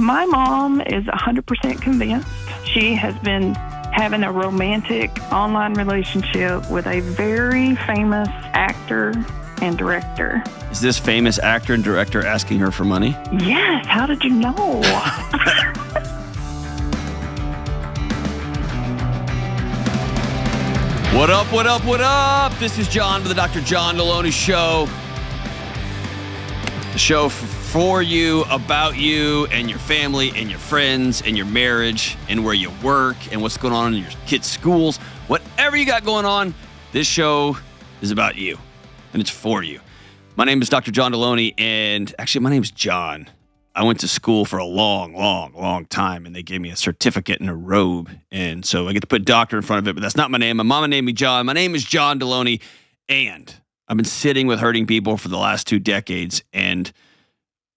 My mom is 100% convinced. She has been having a romantic online relationship with a very famous actor and director. Is this famous actor and director asking her for money? Yes. How did you know? What up, what up, what up? This is John with the Dr. John Delony Show. The show for you, about you, and your family, and your friends, and your marriage, and where you work, and what's going on in your kids' schools. Whatever you got going on, this show is about you, and it's for you. My name is Dr. John Delony, and actually, my name is John. I went to school for a long time, and they gave me a certificate and a robe, and so I get to put doctor in front of it, but that's not my name. My mama named me John. My name is John Delony, and I've been sitting with hurting people for the last 2 decades, and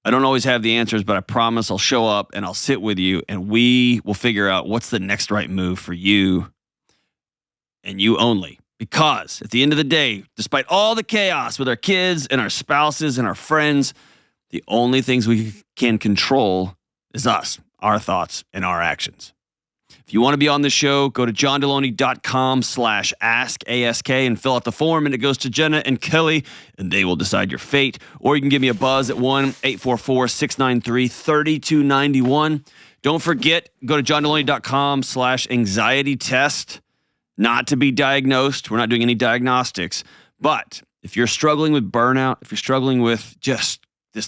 I don't always have the answers, but I promise I'll show up, and I'll sit with you, and we will figure out what's the next right move for you, and you only. Because at the end of the day, despite all the chaos with our kids and our spouses and our friends, the only things we can control is us, our thoughts, and our actions. If you want to be on the show, go to johndelony.com/ask and fill out the form, and it goes to Jenna and Kelly, and they will decide your fate. Or you can give me a buzz at 1-844-693-3291. Don't forget, go to johndelony.com/anxiety test. Not to be diagnosed. We're not doing any diagnostics. But if you're struggling with burnout, if you're struggling with just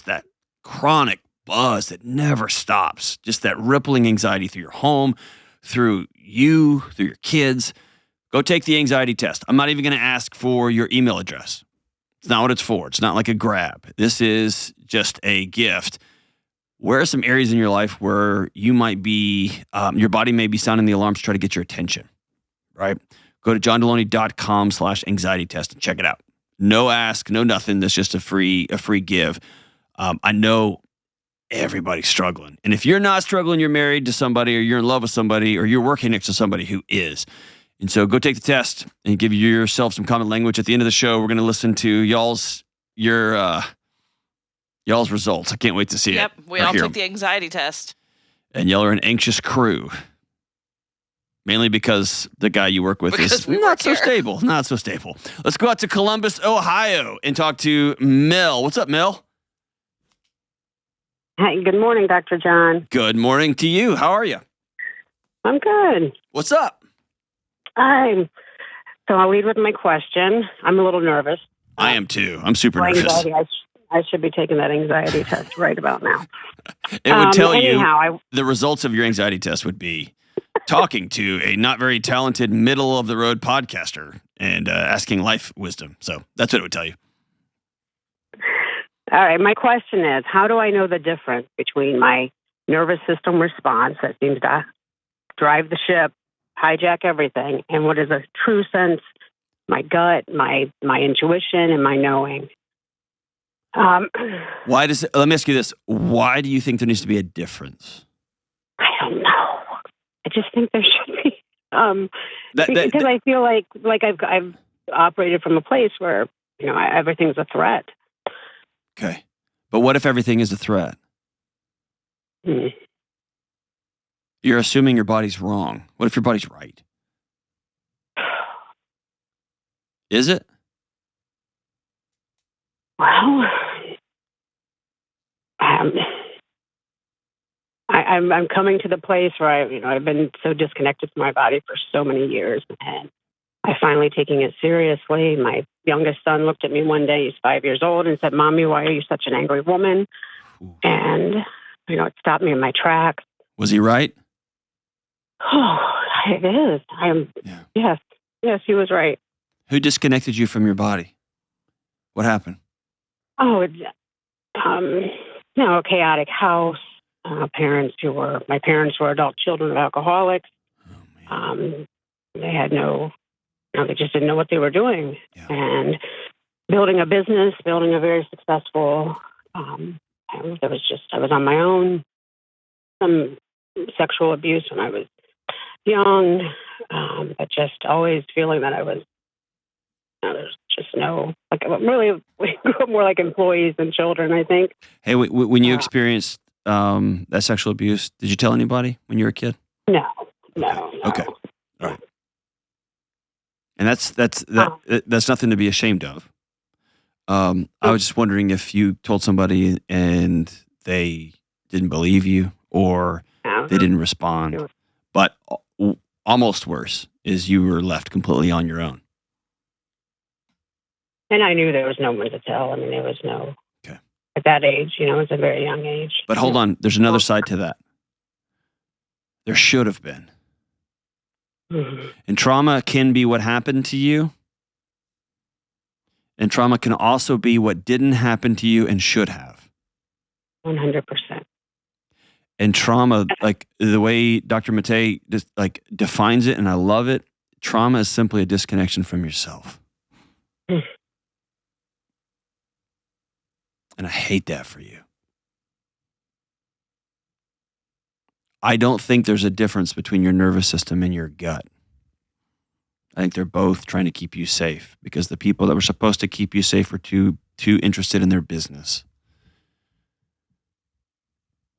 that chronic buzz that never stops, just that rippling anxiety through your home, through you, through your kids, go take the anxiety test. I'm not even going to ask for your email address. It's not what it's for. It's not like a grab. This is just a gift. Where are some areas in your life where you might be, your body may be sounding the alarms to try to get your attention, right? Go to johndelony.com/anxiety test and check it out. No ask, no nothing. That's just a free give. I know everybody's struggling. And if you're not struggling, you're married to somebody, or you're in love with somebody, or you're working next to somebody who is. And so go take the test and give yourself some common language. At the end of the show, we're going to listen to y'all's results. I can't wait to see it. Yep, we all took the anxiety test. And y'all are an anxious crew. Mainly because the guy you work with is not so stable. Not so stable. Let's go out to Columbus, Ohio, and talk to Mel. What's up, Mel? Hi, good morning, Dr. John. Good morning to you. How are you? I'm good. What's up? So I'll lead with my question. I'm a little nervous. I am too. I'm super nervous. Anxiety, I should be taking that anxiety test right about now. It would tell you the results of your anxiety test would be talking to a not very talented middle-of-the-road podcaster and asking life wisdom. So that's what it would tell you. All right. My question is, how do I know the difference between my nervous system response that seems to drive the ship, hijack everything, and what is a true sense, my gut, my intuition, and my knowing? Let me ask you this. Why do you think there needs to be a difference? I don't know. I just think there should be. Because I feel like I've operated from a place where, everything's a threat. Okay. But what if everything is a threat? You're assuming your body's wrong. What if your body's right? Is it? Well, I'm coming to the place where I've been so disconnected from my body for so many years, and I'm finally taking it seriously. My youngest son looked at me one day, he's 5 years old, and said, "Mommy, why are you such an angry woman?" Ooh. And, it stopped me in my tracks. Was he right? Oh, it is. Yes, he was right. Who disconnected you from your body? What happened? Oh, it's, a chaotic house. My parents were adult children of alcoholics. They had they just didn't know what they were doing. Yeah. And building a business, building a very successful, I was on my own. Some sexual abuse when I was young, but just always feeling that I was, there's just really, we grew up more like employees than children, I think. Hey, when you experienced that sexual abuse, did you tell anybody when you were a kid? No. Okay. All right. And that's nothing to be ashamed of. I was just wondering if you told somebody and they didn't believe you or they didn't respond. But almost worse is you were left completely on your own. And I knew there was no one to tell. I mean, there was no, okay. At that age, you know, it's a very young age. But hold on, there's another side to that. There should have been. Mm-hmm. And trauma can be what happened to you. And trauma can also be what didn't happen to you and should have. 100%. And trauma, like the way Dr. Matei just like defines it, and I love it, trauma is simply a disconnection from yourself. Mm. And I hate that for you. I don't think there's a difference between your nervous system and your gut. I think they're both trying to keep you safe because the people that were supposed to keep you safe were too interested in their business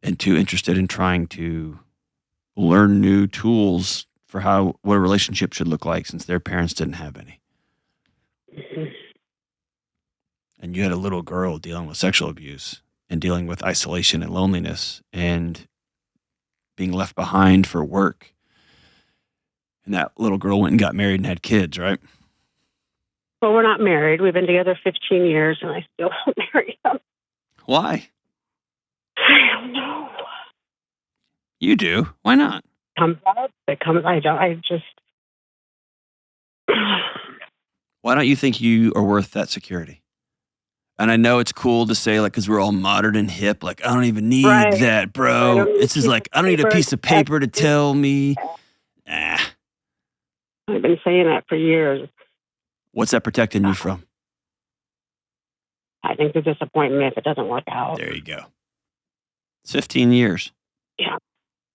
and too interested in trying to learn new tools for what a relationship should look like since their parents didn't have any. And you had a little girl dealing with sexual abuse and dealing with isolation and loneliness and being left behind for work. And that little girl went and got married and had kids, right? Well, we're not married. We've been together 15 years, and I still won't marry him. Why? I don't know. You do. Why not? It comes. I don't. I just. Why don't you think you are worth that security? And I know it's cool to say, like, because we're all modern and hip, like, I don't even need that, bro. It's just like, I don't need a piece of paper to tell me. I've been saying that for years. What's that protecting you from? I think the disappointment if it doesn't work out. There you go. It's 15 years. Yeah.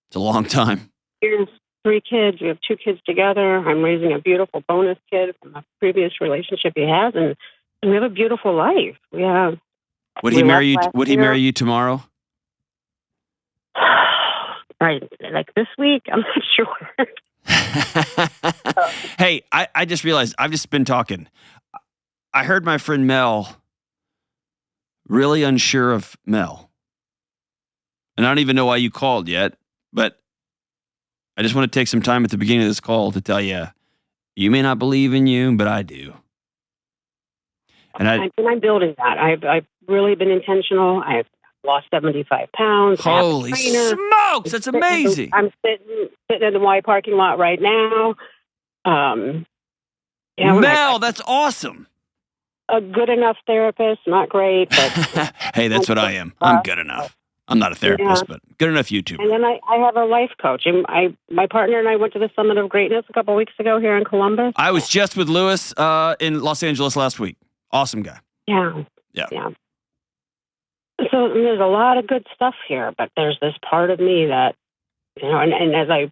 It's a long time. Here's 3 kids. We have 2 kids together. I'm raising a beautiful bonus kid from a previous relationship he has, and we have a beautiful life. We have. Would he marry you? Would he marry you tomorrow? Right, like this week? I'm not sure. Hey, I just realized I've just been talking. I heard my friend Mel really unsure of Mel. And I don't even know why you called yet, but I just want to take some time at the beginning of this call to tell you, you may not believe in you, but I do. And I'm building that. I've really been intentional. I've lost 75 pounds. Holy smokes, that's amazing. I'm sitting in the Y parking lot right now. Mel, that's awesome. A good enough therapist, not great, but hey, that's what I am. I'm good enough. I'm not a therapist, but good enough YouTuber. And then I have a life coach. And my partner and I went to the Summit of Greatness a couple of weeks ago here in Columbus. I was just with Lewis in Los Angeles last week. Awesome guy. Yeah. So there's a lot of good stuff here, but there's this part of me that, and as I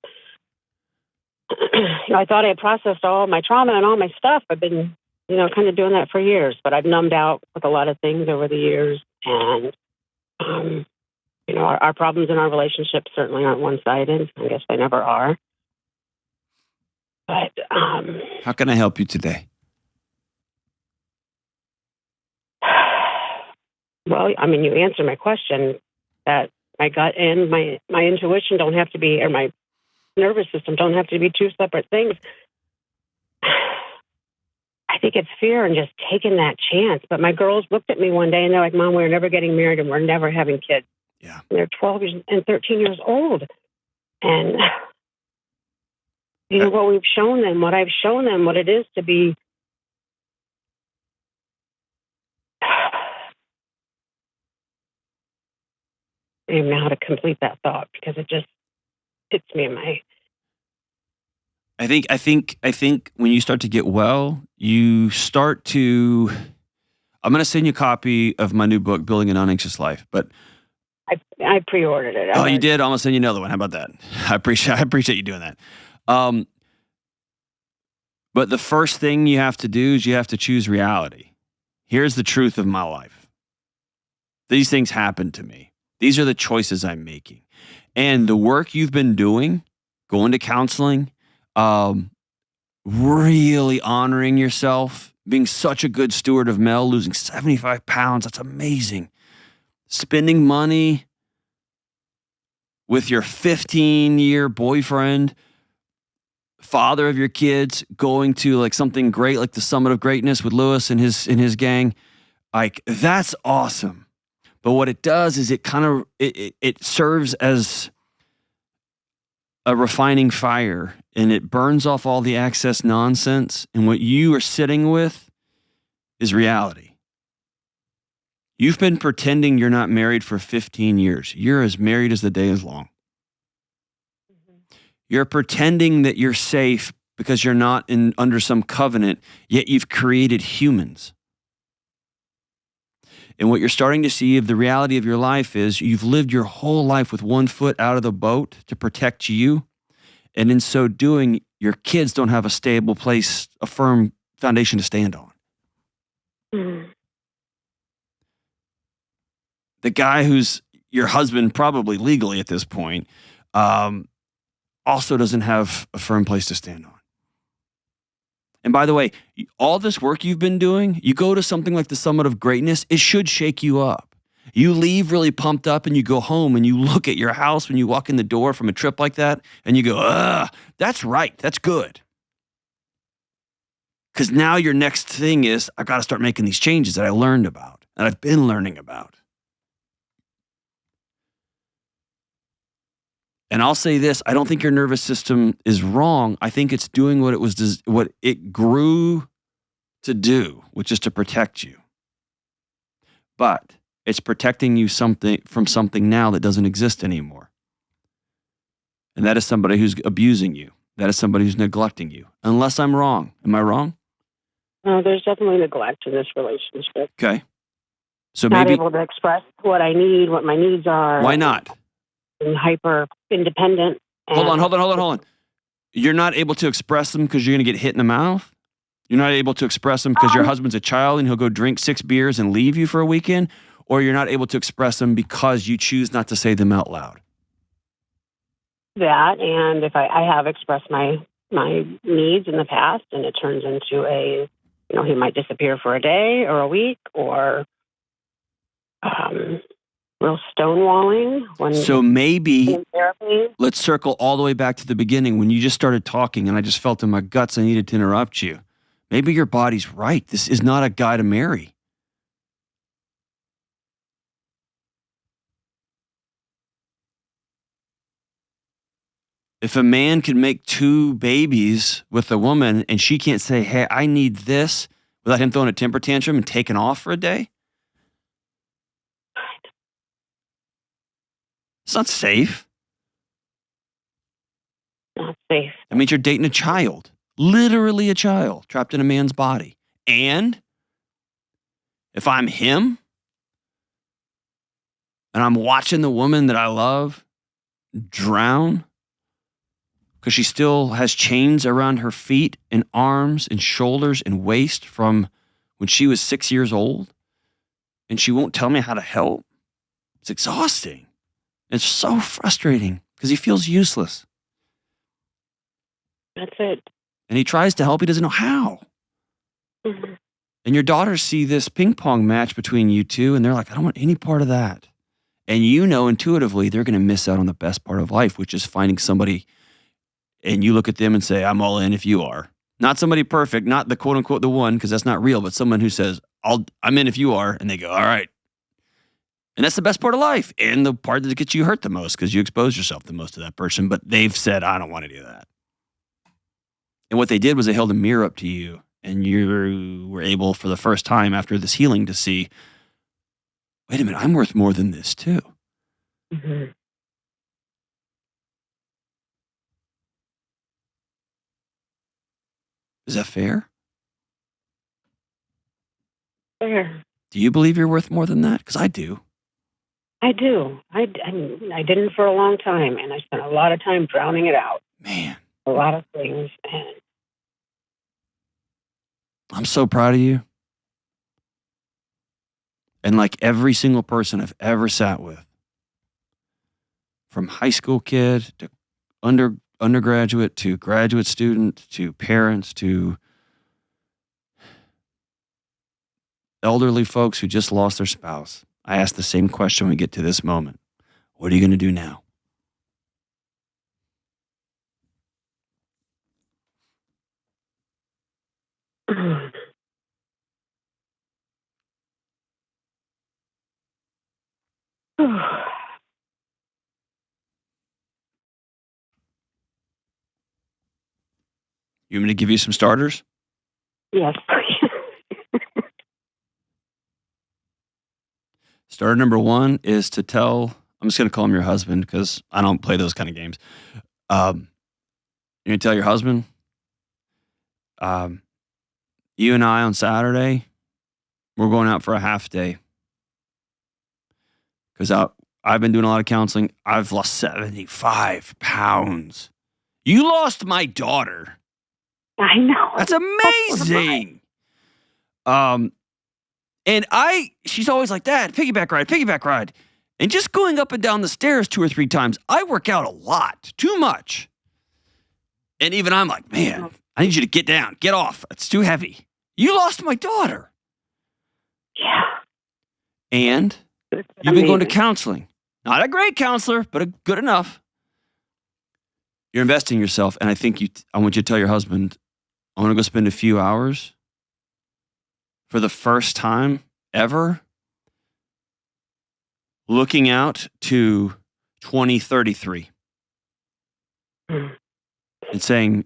thought I had processed all my trauma and all my stuff. I've been, kind of doing that for years, but I've numbed out with a lot of things over the years. And, our problems in our relationship certainly aren't one-sided. I guess they never are. But how can I help you today? Well, you answer my question that my gut and my intuition don't have to be, or my nervous system don't have to be 2 separate things. I think it's fear and just taking that chance. But my girls looked at me one day and they're like, Mom, we're never getting married and we're never having kids. Yeah. And they're 12 and 13 years old. And what we've shown them, what I've shown them, what it is to be I don't even know how to complete that thought because it just hits me in my. I think when you start to get well, you start to. I'm going to send you a copy of my new book, Building an Unanxious Life. But I pre-ordered it. Oh, you did? I'm going to send you another one. How about that? I appreciate you doing that. But the first thing you have to do is you have to choose reality. Here's the truth of my life. These things happen to me. These are the choices I'm making. And the work you've been doing, going to counseling, really honoring yourself, being such a good steward of Mel, losing 75 pounds, that's amazing. Spending money with your 15-year boyfriend, father of your kids, going to like something great like the Summit of Greatness with Lewis and his gang, like that's awesome. But what it does is it serves as a refining fire, and it burns off all the excess nonsense, and what you are sitting with is reality. You've been pretending you're not married for 15 years. You're as married as the day is long. You're pretending that you're safe because you're not under some covenant, yet you've created humans. And what you're starting to see of the reality of your life is you've lived your whole life with one foot out of the boat to protect you. And in so doing, your kids don't have a stable place, a firm foundation to stand on. Mm-hmm. The guy who's your husband, probably legally at this point, also doesn't have a firm place to stand on. And by the way, all this work you've been doing, you go to something like the Summit of Greatness, it should shake you up. You leave really pumped up and you go home and you look at your house when you walk in the door from a trip like that and you go, that's right, that's good. Because now your next thing is, I've got to start making these changes that I learned about, that I've been learning about. And I'll say this, I don't think your nervous system is wrong. I think it's doing what it grew to do, which is to protect you. But it's protecting you from something now that doesn't exist anymore. And that is somebody who's abusing you. That is somebody who's neglecting you. Unless I'm wrong. Am I wrong? No, there's definitely neglect in this relationship. Okay. So not maybe able to express what I need, what my needs are. Why not? And hyper independent. Hold on. You're not able to express them because you're going to get hit in the mouth? You're not able to express them because your husband's a child and he'll go drink 6 beers and leave you for a weekend? Or you're not able to express them because you choose not to say them out loud? That, and if I have expressed my needs in the past and it turns into he might disappear for a day or a week or real stonewalling. So maybe let's circle all the way back to the beginning when you just started talking and I just felt in my guts I needed to interrupt you. Maybe your body's right. This is not a guy to marry. If a man can make 2 babies with a woman and she can't say, hey, I need this, without him throwing a temper tantrum and taking off for a day, it's not safe. Not safe. That means you're dating a child, literally a child trapped in a man's body. And if I'm him and I'm watching the woman that I love drown because she still has chains around her feet and arms and shoulders and waist from when she was 6 years old, and she won't tell me how to help, it's exhausting. It's so frustrating because he feels useless. That's it. And he tries to help. He doesn't know how. Mm-hmm. And your daughters see this ping pong match between you two, and they're like, I don't want any part of that. And you know intuitively they're going to miss out on the best part of life, which is finding somebody, and you look at them and say, I'm all in if you are. Not somebody perfect, not the quote unquote the one, because that's not real, but someone who says, I'm in if you are. And they go, all right. And that's the best part of life, and the part that gets you hurt the most because you expose yourself the most to that person. But they've said, I don't want to do that. And what they did was they held a mirror up to you, and you were able for the first time after this healing to see, wait a minute, I'm worth more than this too. Mm-hmm. Is that fair? Fair. Do you believe you're worth more than that? Because I do. I do. I didn't for a long time, and I spent a lot of time drowning it out. Man. A lot of things. And I'm so proud of you. And like every single person I've ever sat with, from high school kid to undergraduate to graduate student to parents to elderly folks who just lost their spouse. I ask the same question when we get to this moment. What are you going to do now? You want me to give you some starters? Yes. Starter number one is to tell, I'm just going to call him your husband because I don't play those kind of games. You're going to tell your husband, you and I on Saturday, we're going out for a half day. Because I've been doing a lot of counseling. I've lost 75 pounds. You lost my daughter. I know. That's amazing. And she's always like, Dad, piggyback ride. And just going up and down the stairs 2 or 3 times, I work out a lot, too much. And even I'm like, man, I need you to get down, get off. It's too heavy. You lost my daughter. Yeah. And you've been going to counseling. Not a great counselor, but good enough. You're investing in yourself. And I want you to tell your husband, I want to go spend a few hours for the first time ever looking out to 2033 and saying,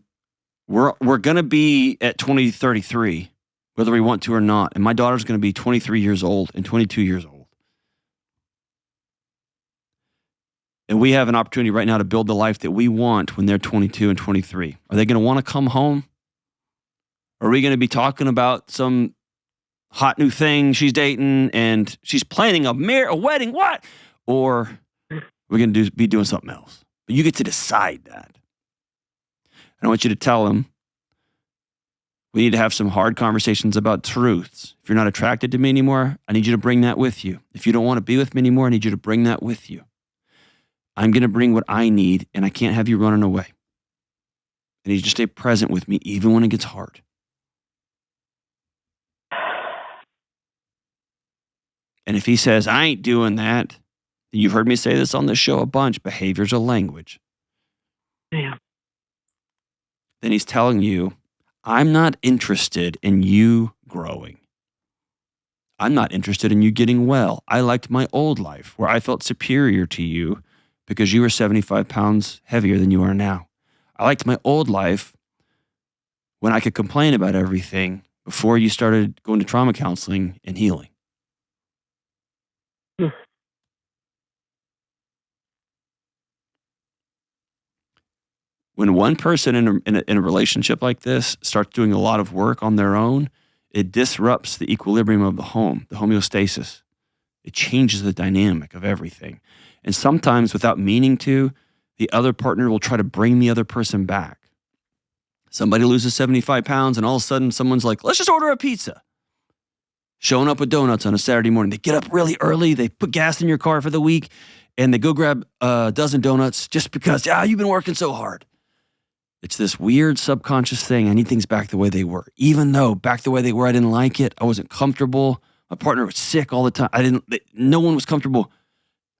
we're going to be at 2033, whether we want to or not. And my daughter's going to be 23 years old and 22 years old. And we have an opportunity right now to build the life that we want when they're 22 and 23. Are they going to want to come home? Are we going to be talking about some hot new thing she's dating and she's planning a wedding? What? Or we're going to be doing something else. But you get to decide that. And I want you to tell him we need to have some hard conversations about truths. If you're not attracted to me anymore, I need you to bring that with you. If you don't want to be with me anymore, I need you to bring that with you. I'm going to bring what I need, and I can't have you running away. I need you to stay present with me even when it gets hard. And if he says, I ain't doing that, you've heard me say this on this show a bunch, behavior's a language. Yeah. Then he's telling you, I'm not interested in you growing. I'm not interested in you getting well. I liked my old life where I felt superior to you because you were 75 pounds heavier than you are now. I liked my old life when I could complain about everything before you started going to trauma counseling and healing. When one person in a relationship like this starts doing a lot of work on their own, it disrupts the equilibrium of the home, the homeostasis. It changes the dynamic of everything. And sometimes without meaning to, the other partner will try to bring the other person back. Somebody loses 75 pounds and all of a sudden someone's like, let's just order a pizza. Showing up with donuts on a Saturday morning. They get up really early. They put gas in your car for the week and they go grab a dozen donuts just because, you've been working so hard. It's this weird subconscious thing. I need things back the way they were. Even though back the way they were, I didn't like it. I wasn't comfortable. My partner was sick all the time. No one was comfortable.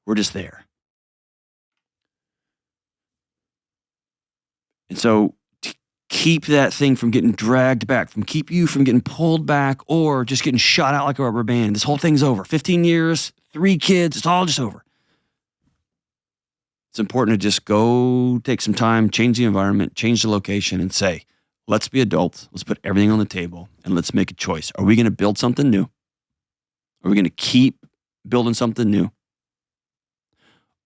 We're just there. And so to keep that thing from getting dragged back, keep you from getting pulled back or just getting shot out like a rubber band. This whole thing's over. 15 years, 3 kids, it's all just over. It's important to just go take some time, change the environment, change the location and say, let's be adults. Let's put everything on the table and let's make a choice. Are we going to build something new? Are we going to keep building something new?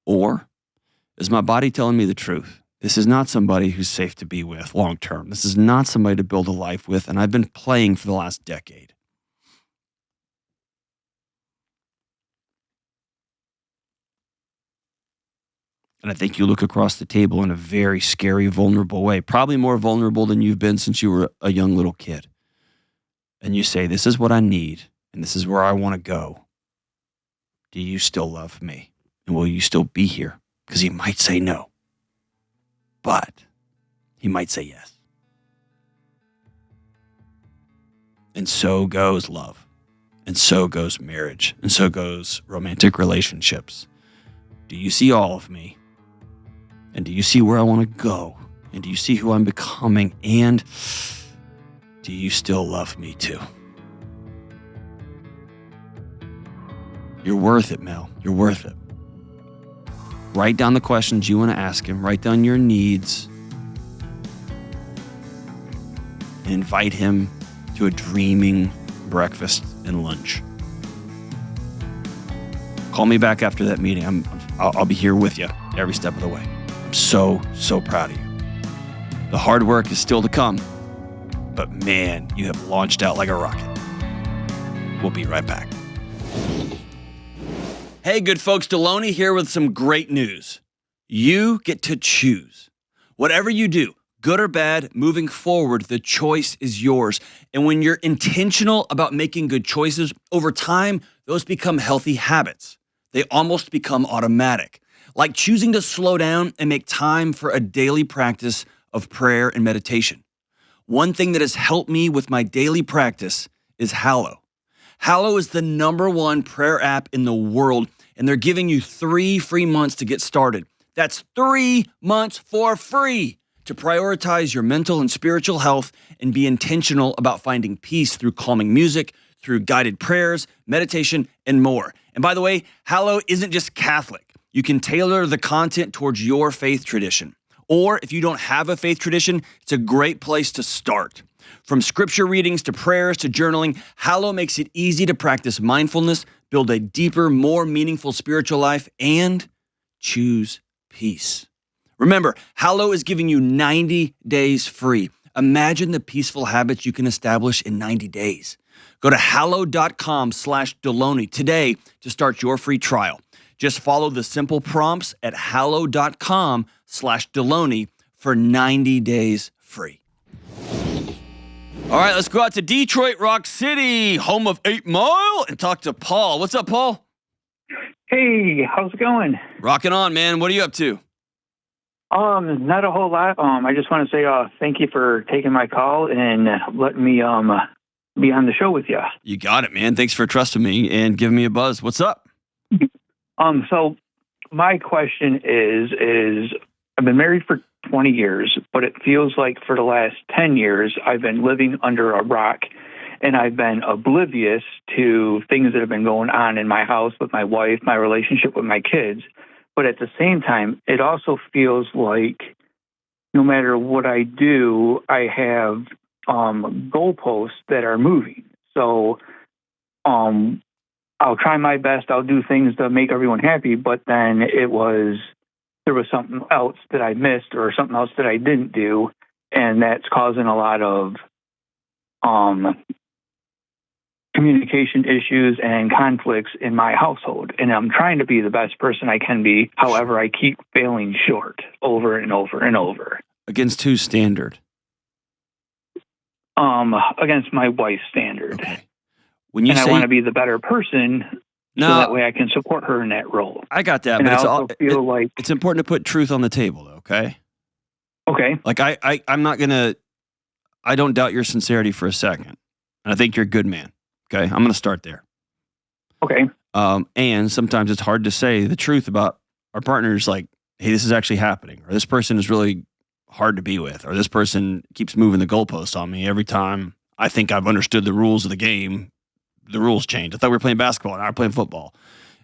Or is my body telling me the truth? This is not somebody who's safe to be with long term. This is not somebody to build a life with, and I've been playing for the last decade. And I think you look across the table in a very scary, vulnerable way, probably more vulnerable than you've been since you were a young little kid. And you say, this is what I need, and this is where I want to go. Do you still love me? And will you still be here because he might say no, but he might say yes. And so goes love, and so goes marriage, and so goes romantic relationships. Do you see all of me? And do you see where I want to go? And do you see who I'm becoming? And do you still love me too? You're worth it, Mel. You're worth it. Write down the questions you want to ask him. Write down your needs. And invite him to a dreaming breakfast and lunch. Call me back after that meeting. I'll be here with you every step of the way. I'm so proud of you. The hard work is still to come, but man, you have launched out like a rocket. We'll be right back. Hey, good folks, Delony here with some great news. You get to choose. Whatever you do, good or bad, moving forward, the choice is yours. And when you're intentional about making good choices, over time, those become healthy habits. They almost become automatic, like choosing to slow down and make time for a daily practice of prayer and meditation. One thing that has helped me with my daily practice is Hallow. Hallow is the #1 prayer app in the world, and they're giving you 3 free months to get started. That's 3 months for free to prioritize your mental and spiritual health and be intentional about finding peace through calming music, through guided prayers, meditation, and more. And by the way, Hallow isn't just Catholic. You can tailor the content towards your faith tradition. Or if you don't have a faith tradition, it's a great place to start. From scripture readings to prayers to journaling, Hallow makes it easy to practice mindfulness, build a deeper, more meaningful spiritual life, and choose peace. Remember, Hallow is giving you 90 days free. Imagine the peaceful habits you can establish in 90 days. Go to hallow.com/Delony today to start your free trial. Just follow the simple prompts at hallow.com/Delony for 90 days free. All right, let's go out to Detroit Rock City, home of 8 Mile, and talk to Paul. What's up, Paul? Hey, how's it going? Rocking on, man. What are you up to? Not a whole lot. I just want to say thank you for taking my call and letting me be on the show with you. You got it, man. Thanks for trusting me and giving me a buzz. What's up? So my question is I've been married for 20 years, but it feels like for the last 10 years, I've been living under a rock and I've been oblivious to things that have been going on in my house with my wife, my relationship with my kids. But at the same time, it also feels like no matter what I do, I have goalposts that are moving. So I'll try my best. I'll do things to make everyone happy. But then there was something else that I missed or something else that I didn't do. And that's causing a lot of communication issues and conflicts in my household. And I'm trying to be the best person I can be. However, I keep failing short over and over and over. Against whose standard? Against my wife's standard. Okay. When you and say I want to be the better person, so that way I can support her in that role. I got that, and but I also feel like it's important to put truth on the table, though, okay? Okay. Like I'm not gonna. I don't doubt your sincerity for a second, and I think you're a good man. Okay, I'm gonna start there. Okay. And sometimes it's hard to say the truth about our partners, like, hey, this is actually happening, or this person is really hard to be with, or this person keeps moving the goalpost on me every time I think I've understood the rules of the game. The rules change. I thought we were playing basketball, now we're playing football.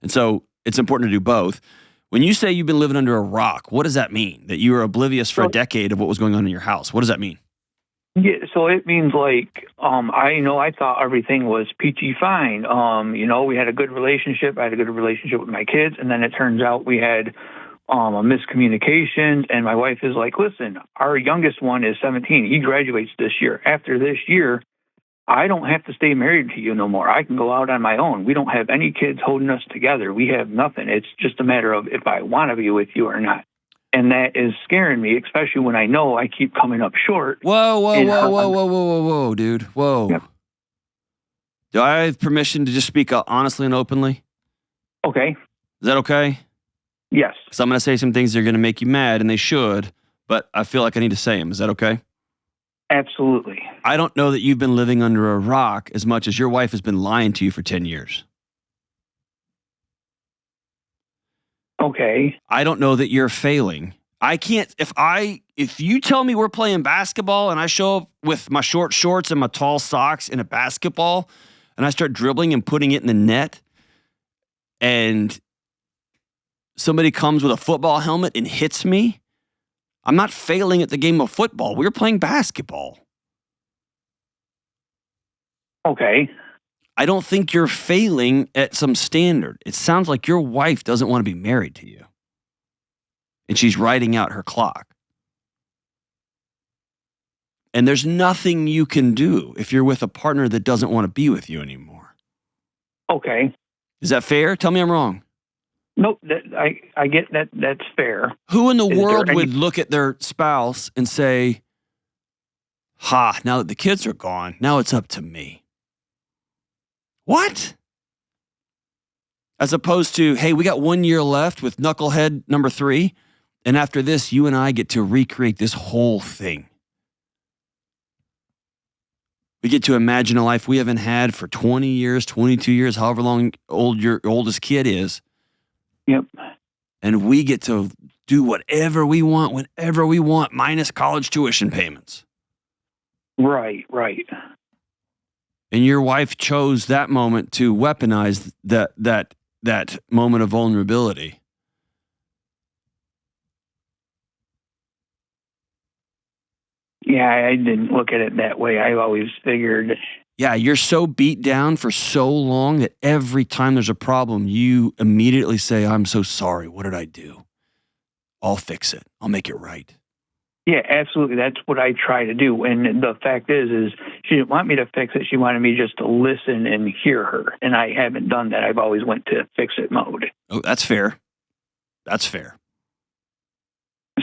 And so it's important to do both. When you say you've been living under a rock, what does that mean? That you were oblivious for a decade of what was going on in your house? What does that mean? Yeah, so it means like I thought everything was peachy fine. We had a good relationship. I had a good relationship with my kids, and then it turns out we had a miscommunication. And my wife is like, "Listen, our youngest one is 17. He graduates this year. After this year, I don't have to stay married to you no more. I can go out on my own. We don't have any kids holding us together. We have nothing. It's just a matter of if I want to be with you or not." And that is scaring me, especially when I know I keep coming up short. Whoa, dude. Whoa. Yep. Do I have permission to just speak honestly and openly? Okay. Is that okay? Yes. So I'm going to say some things that are going to make you mad, and they should, but I feel like I need to say them. Is that okay? Absolutely. I don't know that you've been living under a rock as much as your wife has been lying to you for 10 years. Okay. I don't know that you're failing. I can't, if you tell me we're playing basketball and I show up with my short shorts and my tall socks and a basketball and I start dribbling and putting it in the net and somebody comes with a football helmet and hits me, I'm not failing at the game of football. We're playing basketball. Okay. I don't think you're failing at some standard. It sounds like your wife doesn't want to be married to you. And she's riding out her clock. And there's nothing you can do if you're with a partner that doesn't want to be with you anymore. Okay. Is that fair? Tell me I'm wrong. Nope. I get that. That's fair. Who in the world would look at their spouse and say, now that the kids are gone, now it's up to me? What? As opposed to, hey, we got 1 year left with knucklehead number 3. And after this, you and I get to recreate this whole thing. We get to imagine a life we haven't had for 20 years, 22 years, however long old your oldest kid is. Yep. And we get to do whatever we want, whenever we want, minus college tuition payments. Right. And your wife chose that moment to weaponize that moment of vulnerability. Yeah, I didn't look at it that way. I always figured. Yeah, you're so beat down for so long that every time there's a problem, you immediately say, I'm so sorry. What did I do? I'll fix it. I'll make it right. Yeah, absolutely. That's what I try to do. And the fact is she didn't want me to fix it. She wanted me just to listen and hear her. And I haven't done that. I've always went to fix it mode. Oh, that's fair. That's fair.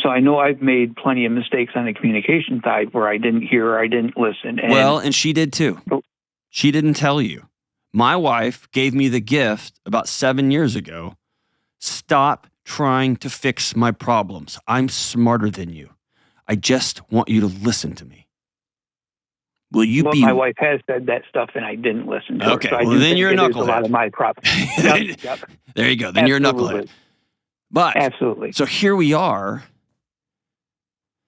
So I know I've made plenty of mistakes on the communication side where I didn't hear or I didn't listen. And she did too. She didn't tell you. My wife gave me the gift about 7 years ago. Stop trying to fix my problems. I'm smarter than you. I just want you to listen to me. My wife has said that stuff and I didn't listen to her. Okay, So then you're a knucklehead. A lot of my problems. Yep. There you go. Then you're a knucklehead. But absolutely. So here we are.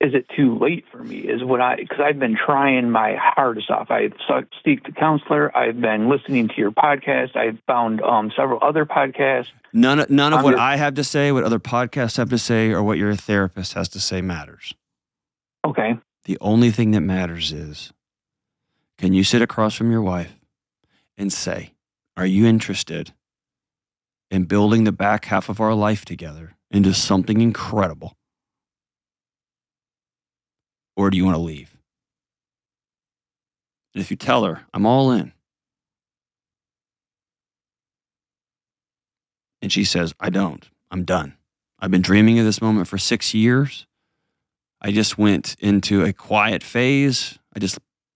Is it too late for me? Because I've been trying my hardest off. I've sought a counselor. I've been listening to your podcast. I've found several other podcasts. None of what I have to say, what other podcasts have to say, or what your therapist has to say matters. Okay. The only thing that matters is, can you sit across from your wife and say, are you interested in building the back half of our life together into something incredible? Or do you want to leave? And if you tell her, I'm all in, and she says, I don't, I'm done. I've been dreaming of this moment for 6 years. I just went into a quiet phase.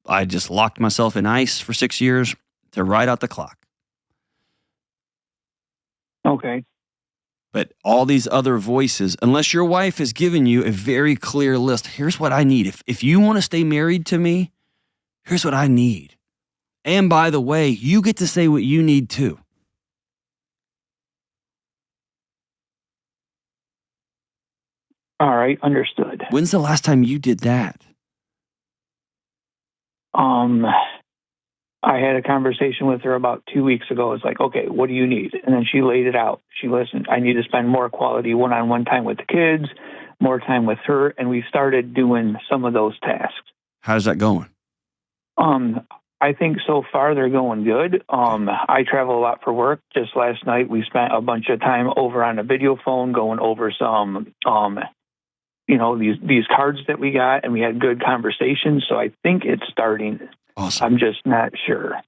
I just locked myself in ice for 6 years to ride out the clock. Okay. But all these other voices, unless your wife has given you a very clear list, here's what I need. If you want to stay married to me, here's what I need. And by the way, you get to say what you need too. All right, understood. When's the last time you did that? I had a conversation with her about 2 weeks ago. It's like, okay, what do you need? And then she laid it out. She listened. I need to spend more quality one-on-one time with the kids, more time with her, and we started doing some of those tasks. How's that going? I think so far they're going good. I travel a lot for work. Just last night we spent a bunch of time over on a video phone going over some, these cards that we got, and we had good conversations. So I think it's starting. Awesome. I'm just not sure.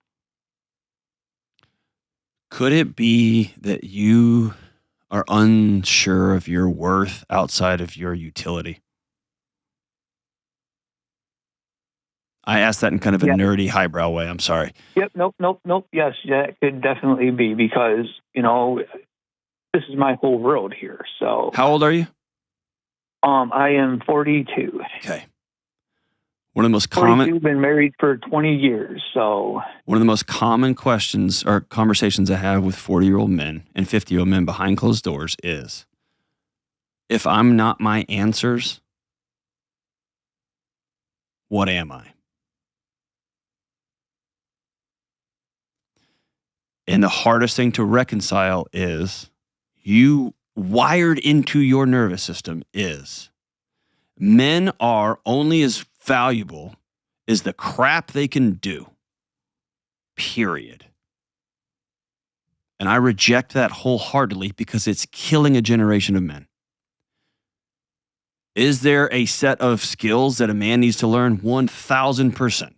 Could it be that you are unsure of your worth outside of your utility? I asked that in kind of a nerdy, highbrow way. I'm sorry. Yep. Nope. Yes, that could definitely be because, this is my whole world here. So How old are you? I am 42. Okay. One of the most common. 42, been married for 20 years. So one of the most common questions or conversations I have with 40-year-old men and 50-year-old men behind closed doors is, if I'm not my answers, what am I? And the hardest thing to reconcile is you wired into your nervous system is men are only as valuable as the crap they can do, period. And I reject that wholeheartedly because it's killing a generation of men. Is there a set of skills that a man needs to learn? 1,000%.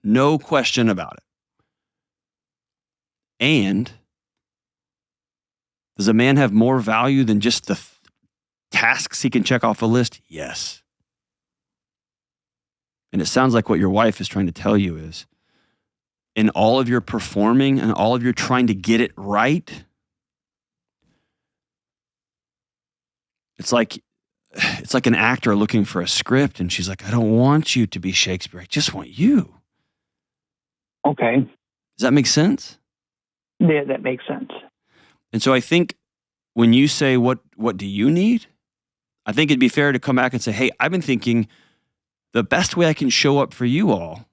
No question about it. And does a man have more value than just the tasks he can check off a list? Yes. And it sounds like what your wife is trying to tell you is, in all of your performing and all of your trying to get it right, it's like an actor looking for a script, and she's like, I don't want you to be Shakespeare. I just want you. okay, Does that make sense? yeah, that makes sense. And so I think when you say, what do you need? I think it'd be fair to come back and say, hey, I've been thinking the best way I can show up for you all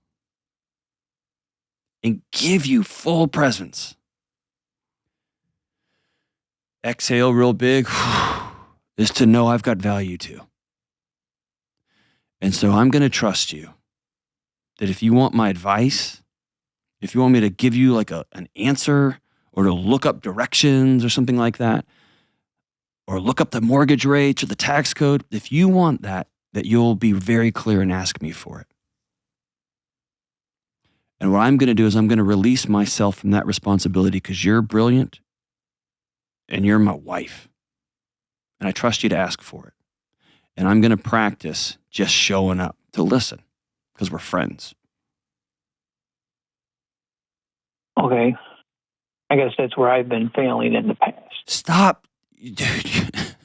and give you full presence. Exhale real big is to know I've got value too. And so I'm going to trust you that if you want my advice, if you want me to give you like an answer or to look up directions or something like that, or look up the mortgage rates or the tax code, if you want that you'll be very clear and ask me for it. And what I'm going to do is I'm going to release myself from that responsibility because you're brilliant and you're my wife. And I trust you to ask for it. And I'm going to practice just showing up to listen because we're friends. Okay. I guess that's where I've been failing in the past. Stop. Dude.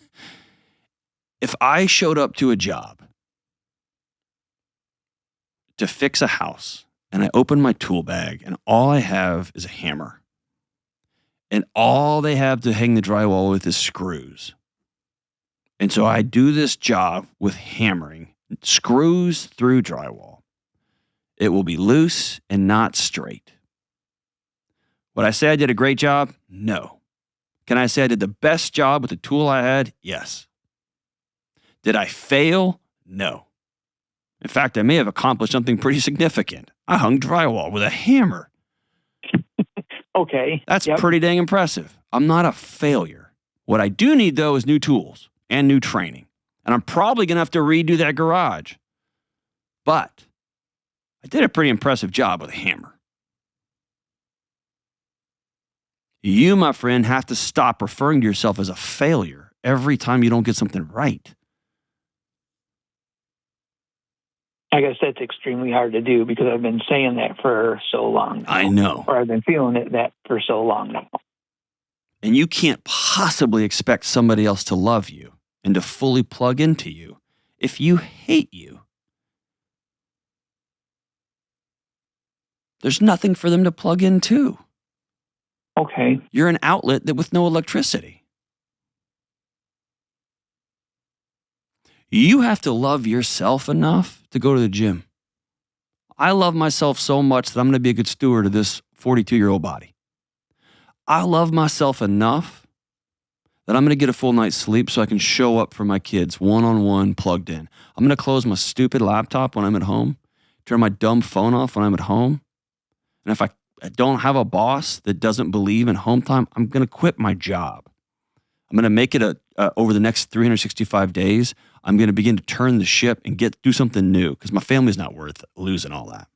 If I showed up to a job to fix a house and I open my tool bag and all I have is a hammer and all they have to hang the drywall with is screws. And so I do this job with hammering screws through drywall. It will be loose and not straight. Would I say I did a great job? No. Can I say I did the best job with the tool I had? Yes. Did I fail? No. In fact, I may have accomplished something pretty significant. I hung drywall with a hammer. Okay. That's pretty dang impressive. I'm not a failure. What I do need, though, is new tools and new training. And I'm probably going to have to redo that garage. But I did a pretty impressive job with a hammer. You, my friend, have to stop referring to yourself as a failure every time you don't get something right. I guess that's extremely hard to do because I've been saying that for so long now. I know. Or I've been feeling that for so long now. And you can't possibly expect somebody else to love you and to fully plug into you if you hate you. There's nothing for them to plug into. Okay. You're an outlet that with no electricity. You have to love yourself enough to go to the gym. I love myself so much that I'm going to be a good steward of this 42-year-old body. I love myself enough that I'm going to get a full night's sleep so I can show up for my kids one-on-one plugged in. I'm going to close my stupid laptop when I'm at home, turn my dumb phone off when I'm at home. And if I don't have a boss that doesn't believe in home time, I'm going to quit my job. I'm going to make it over the next 365 days. I'm going to begin to turn the ship and do something new because my family's not worth losing all that.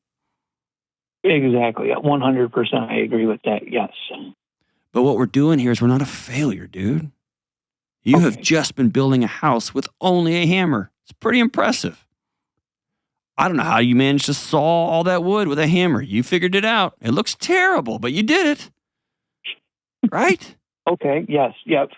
Exactly. 100% I agree with that. Yes. But what we're doing here is we're not a failure, dude. You have just been building a house with only a hammer. It's pretty impressive. I don't know how you managed to saw all that wood with a hammer. You figured it out. It looks terrible, but you did it. Right? Okay. Yes. Yep.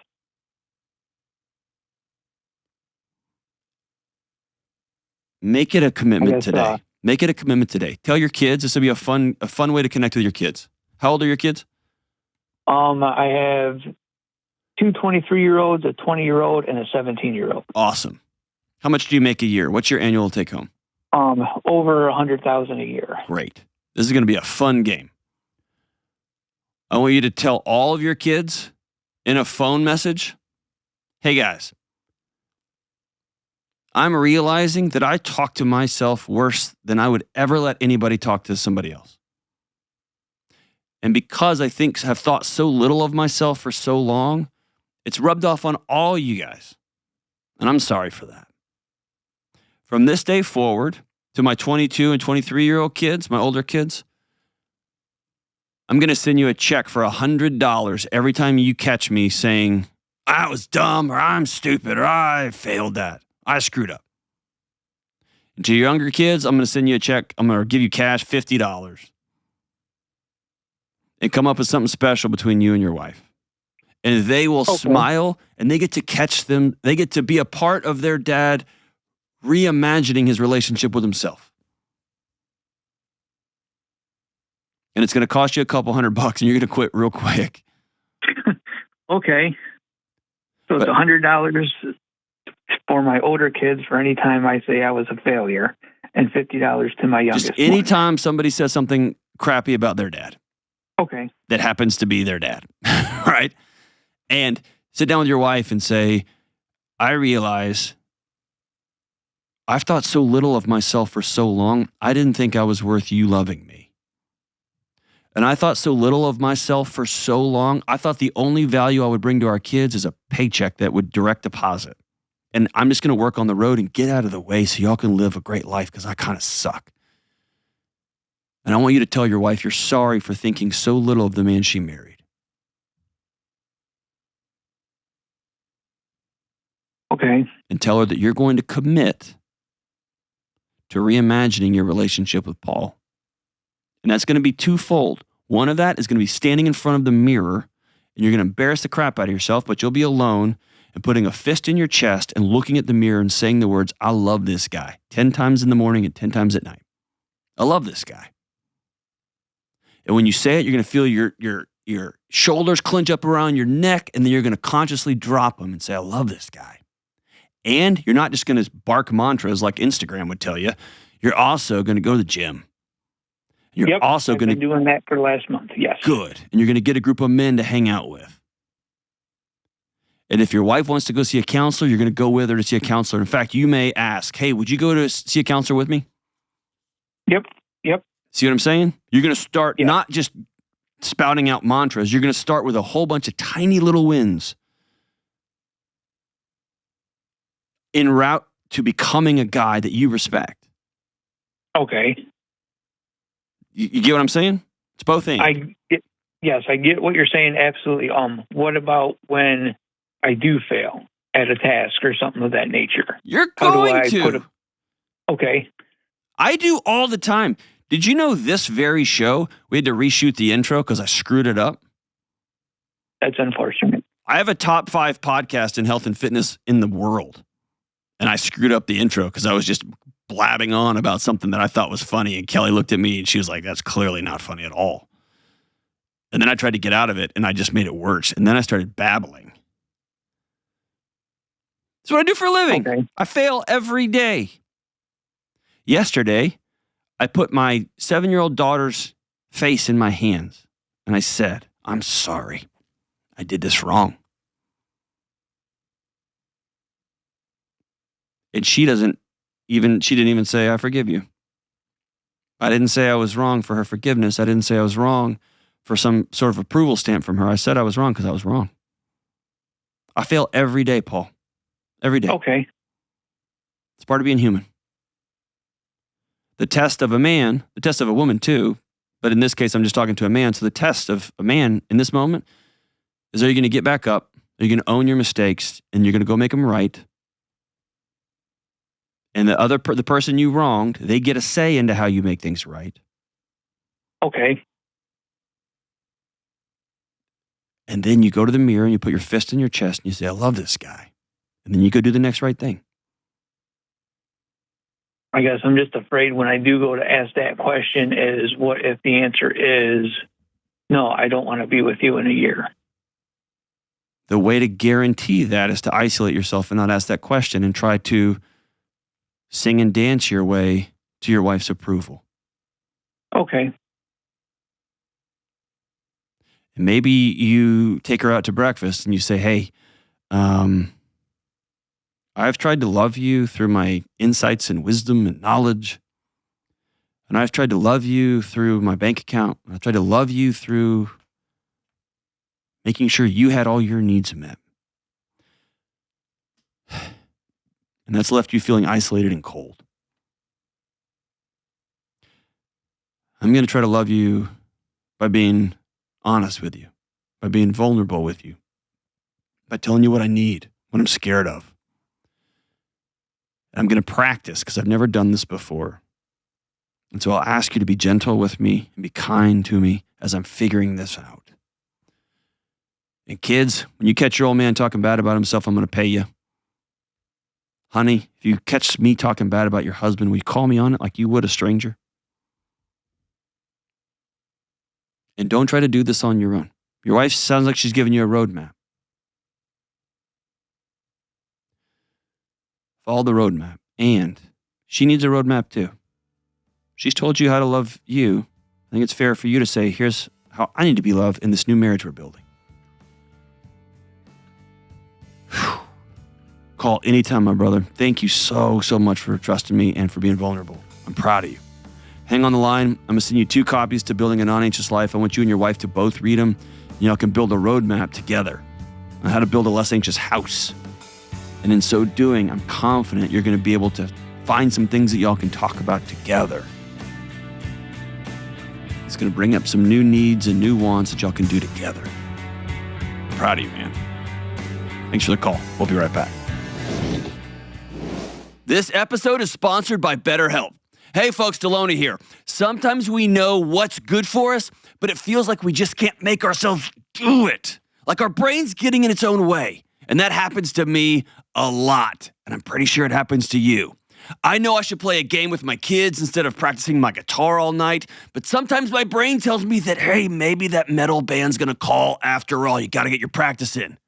Make it a commitment guess, today. Make it a commitment today. Tell your kids. This will be a fun way to connect with your kids. How old are your kids? I have two 23-year-olds, a 20-year-old, and a 17-year-old. Awesome. How much do you make a year? What's your annual take home? Over $100,000 a year. Great. This is going to be a fun game. I want you to tell all of your kids in a phone message, hey guys, I'm realizing that I talk to myself worse than I would ever let anybody talk to somebody else. And because I have thought so little of myself for so long, it's rubbed off on all you guys. And I'm sorry for that. From this day forward, to my 22 and 23-year-old kids, my older kids, I'm going to send you a check for $100 every time you catch me saying, I was dumb, or I'm stupid, or I failed that. I screwed up. And to your younger kids, I'm going to send you a check. I'm going to give you cash, $50. And come up with something special between you and your wife. And they will smile, and they get to catch them. They get to be a part of their dad reimagining his relationship with himself. And it's going to cost you a couple $100 and you're going to quit real quick. Okay. So it's $100 for my older kids for any time I say I was a failure, and $50 to my youngest. Just anytime somebody says something crappy about their dad. Okay. That happens to be their dad. Right? And sit down with your wife and say, I realize I've thought so little of myself for so long, I didn't think I was worth you loving me. And I thought so little of myself for so long, I thought the only value I would bring to our kids is a paycheck that would direct deposit. And I'm just going to work on the road and get out of the way so y'all can live a great life because I kind of suck. And I want you to tell your wife you're sorry for thinking so little of the man she married. Okay. And tell her that you're going to commit to reimagining your relationship with Paul. And that's going to be twofold. One of that is going to be standing in front of the mirror, and you're going to embarrass the crap out of yourself, but you'll be alone and putting a fist in your chest and looking at the mirror and saying the words, I love this guy, 10 times in the morning and 10 times at night. I love this guy. And when you say it, you're going to feel your shoulders clench up around your neck, and then you're going to consciously drop them and say, I love this guy. And you're not just going to bark mantras like Instagram would tell you. You're also going to go to the gym. You're also going to be doing that for the last month. Yes. Good. And you're going to get a group of men to hang out with. And if your wife wants to go see a counselor, you're going to go with her to see a counselor. In fact, you may ask, hey, would you go to see a counselor with me? Yep. See what I'm saying? You're going to start not just spouting out mantras. You're going to start with a whole bunch of tiny little wins en route to becoming a guy that you respect. Okay. You get what I'm saying? It's both things. I get what you're saying. Absolutely. What about when I do fail at a task or something of that nature? You're going to. Okay. I do all the time. Did you know this very show, we had to reshoot the intro because I screwed it up? That's unfortunate. I have a top 5 podcast in health and fitness in the world. And I screwed up the intro because I was just blabbing on about something that I thought was funny. And Kelly looked at me and she was like, that's clearly not funny at all. And then I tried to get out of it and I just made it worse. And then I started babbling. That's what I do for a living. Okay. I fail every day. Yesterday, I put my 7-year-old daughter's face in my hands and I said, I'm sorry. I did this wrong. And she didn't even say, I forgive you. I didn't say I was wrong for her forgiveness. I didn't say I was wrong for some sort of approval stamp from her. I said I was wrong because I was wrong. I fail every day, Paul. Every day. Okay. It's part of being human. The test of a man, the test of a woman too, but in this case, I'm just talking to a man. So the test of a man in this moment is, are you going to get back up? Are you going to own your mistakes and you're going to go make them right? And the person you wronged, they get a say into how you make things right. Okay. And then you go to the mirror and you put your fist in your chest and you say, I love this guy. And then you go do the next right thing. I guess I'm just afraid when I do go to ask that question is, what if the answer is, no, I don't want to be with you in a year? The way to guarantee that is to isolate yourself and not ask that question and try to sing and dance your way to your wife's approval. Okay. And maybe you take her out to breakfast and you say, hey, I've tried to love you through my insights and wisdom and knowledge. And I've tried to love you through my bank account. I've tried to love you through making sure you had all your needs met. And that's left you feeling isolated and cold. I'm going to try to love you by being honest with you, by being vulnerable with you, by telling you what I need, what I'm scared of. And I'm going to practice because I've never done this before. And so I'll ask you to be gentle with me and be kind to me as I'm figuring this out. And kids, when you catch your old man talking bad about himself, I'm going to pay you. Honey, if you catch me talking bad about your husband, will you call me on it like you would a stranger? And don't try to do this on your own. Your wife sounds like she's giving you a roadmap. Follow the roadmap. And she needs a roadmap too. She's told you how to love you. I think it's fair for you to say, here's how I need to be loved in this new marriage we're building. Whew. Call anytime, my brother. Thank you so much for trusting me and for being vulnerable. I'm proud of you. Hang on the line. I'm going to send you 2 copies to Building a Non-Anxious Life. I want you and your wife to both read them. You know, can build a roadmap together on how to build a less anxious house. And in so doing, I'm confident you're going to be able to find some things that y'all can talk about together. It's going to bring up some new needs and new wants that y'all can do together. I'm proud of you, man. Thanks for the call. We'll be right back. This episode is sponsored by BetterHelp. Hey folks, Delony here. Sometimes we know what's good for us, but it feels like we just can't make ourselves do it. Like our brain's getting in its own way. And that happens to me a lot. And I'm pretty sure it happens to you. I know I should play a game with my kids instead of practicing my guitar all night, but sometimes my brain tells me that, hey, maybe that metal band's gonna call after all. You gotta get your practice in.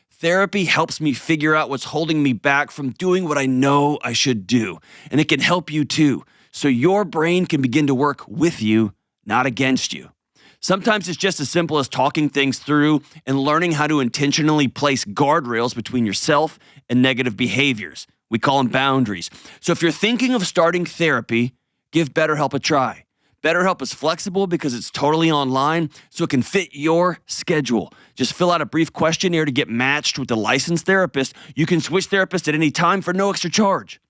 Therapy helps me figure out what's holding me back from doing what I know I should do. And it can help you too. So your brain can begin to work with you, not against you. Sometimes it's just as simple as talking things through and learning how to intentionally place guardrails between yourself and negative behaviors. We call them boundaries. So if you're thinking of starting therapy, give BetterHelp a try. BetterHelp is flexible because it's totally online, so it can fit your schedule. Just fill out a brief questionnaire to get matched with a licensed therapist. You can switch therapists at any time for no extra charge.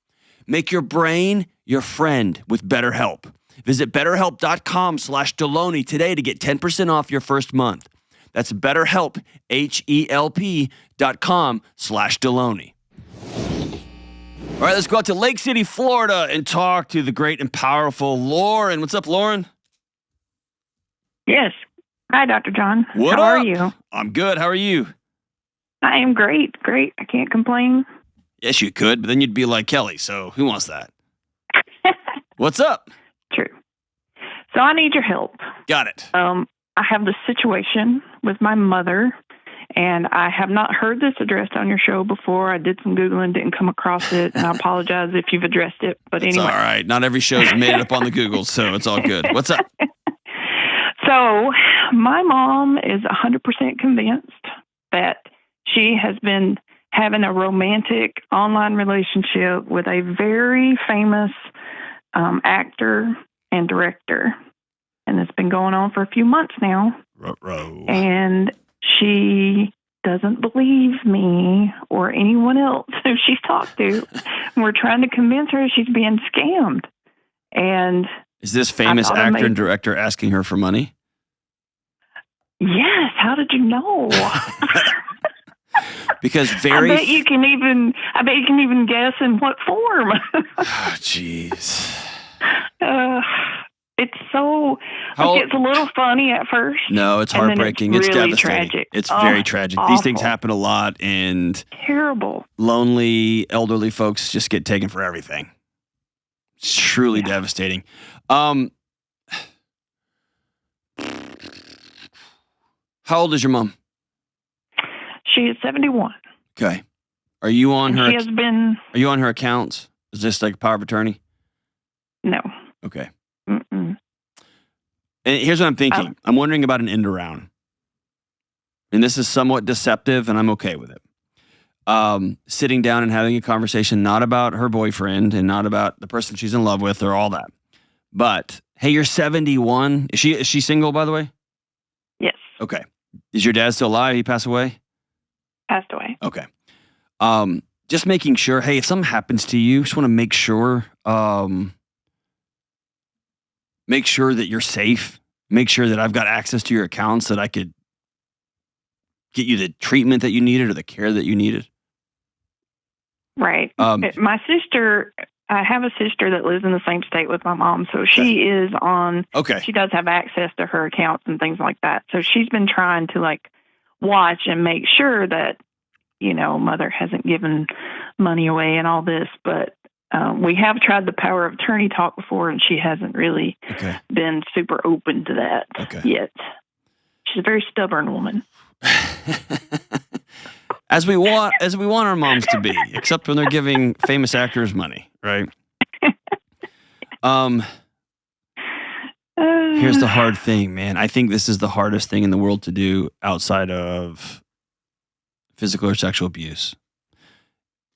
Make your brain your friend with BetterHelp. Visit BetterHelp.com/Delony today to get 10% off your first month. That's BetterHelp, HELP.com/Delony. All right, let's go out to Lake City, Florida, and talk to the great and powerful Lauren. What's up, Lauren? Yes. Hi, Dr. John. What How up? are you? I'm good. How are you? I am great. Great. I can't complain. Yes, you could, but then you'd be like Kelly, so who wants that? What's up? True. So I need your help. Got it. I have this situation with my mother, and I have not heard this addressed on your show before. I did some Googling, didn't come across it, and I apologize if you've addressed it. But It's anyway. all right. Not every show's made it up on the Google, so it's all good. What's up? So my mom is 100% convinced that she has been having a romantic online relationship with a very famous actor and director. And it's been going on for a few months now. Ruh-roh. And she doesn't believe me or anyone else who she's talked to. We're trying to convince her she's being scammed. And is this famous actor and director asking her for money? Yes. How did you know? Because I bet you can even guess in what form. Oh, jeez. It's so. It's a little funny at first. No, it's heartbreaking. It's really devastating. Tragic. It's very tragic. Awful. These things happen a lot, and terrible. lonely, elderly folks just get taken for everything. It's truly devastating. How old is your mom? She is 71. Okay. Are you on her? She has been. Are you on her accounts? Is this like power of attorney? No. Okay. Mm-mm. And here's what I'm thinking. I'm wondering about an end around. And this is somewhat deceptive, and I'm okay with it. Sitting down and having a conversation, not about her boyfriend and not about the person she's in love with or all that. But, hey, you're 71. Is she single, by the way? Yes. Okay. Is your dad still alive? He passed away? Passed away. Okay. Just making sure, hey, if something happens to you, just want to make sure that you're safe. Make sure that I've got access to your accounts, that I could get you the treatment that you needed or the care that you needed. Right. My sister, I have a sister that lives in the same state with my mom, so she is on. Okay. She does have access to her accounts and things like that. So she's been trying to watch and make sure that, mother hasn't given money away and all this, but we have tried the power of attorney talk before, and she hasn't really been super open to that yet. She's a very stubborn woman. As we want our moms to be, except when they're giving famous actors money, right? Here's the hard thing, man. I think this is the hardest thing in the world to do outside of physical or sexual abuse,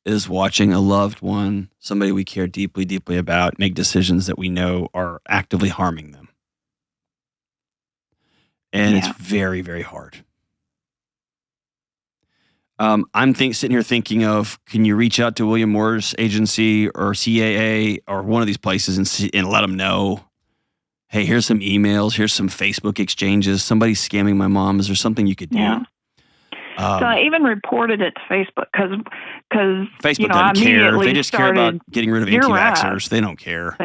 is watching a loved one, somebody we care deeply, deeply about, make decisions that we know are actively harming them. And it's very, very hard. I'm sitting here thinking of, can you reach out to William Moore's agency or CAA or one of these places and let them know, hey, here's some emails, here's some Facebook exchanges, somebody's scamming my mom. Is there something you could do? Yeah. So I even reported it to Facebook because Facebook doesn't care. They just care about getting rid of anti-vaxxers. Right. They don't care.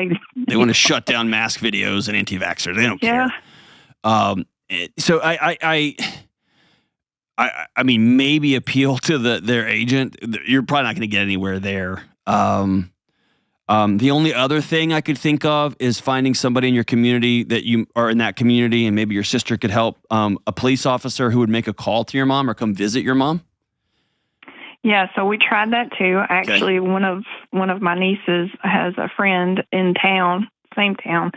They want to shut down mask videos and anti-vaxxers. They don't care. So I mean, maybe appeal to their agent. You're probably not going to get anywhere there. The only other thing I could think of is finding somebody in your community that you are in that community, and maybe your sister could help. A police officer who would make a call to your mom or come visit your mom. Yeah, so we tried that too. Actually, one of my nieces has a friend in town, same town,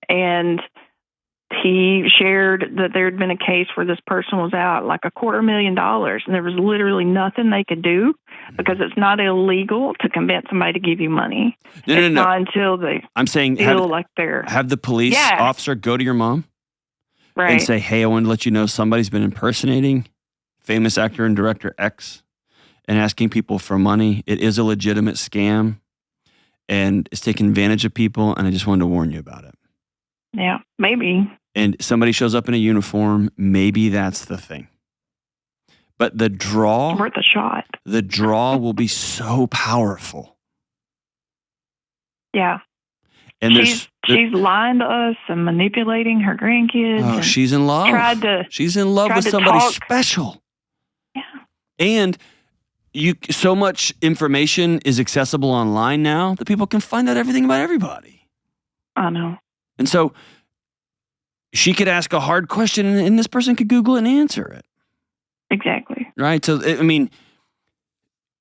and he shared that there had been a case where this person was out like $250,000, and there was literally nothing they could do because it's not illegal to convince somebody to give you money. No. Not until they feel like they're... Have the police officer go to your mom and say, hey, I want to let you know somebody's been impersonating famous actor and director X and asking people for money. It is a legitimate scam, and it's taking advantage of people, and I just wanted to warn you about it. Yeah, maybe. And somebody shows up in a uniform, maybe that's the thing. But the draw... It's worth a shot. The draw will be so powerful. Yeah. And she's lying to us and manipulating her grandkids. Oh, she's in love. She's in love with somebody special. Yeah. And so much information is accessible online now that people can find out everything about everybody. I know. And so she could ask a hard question and this person could Google it and answer it. Exactly. Right? So, I mean,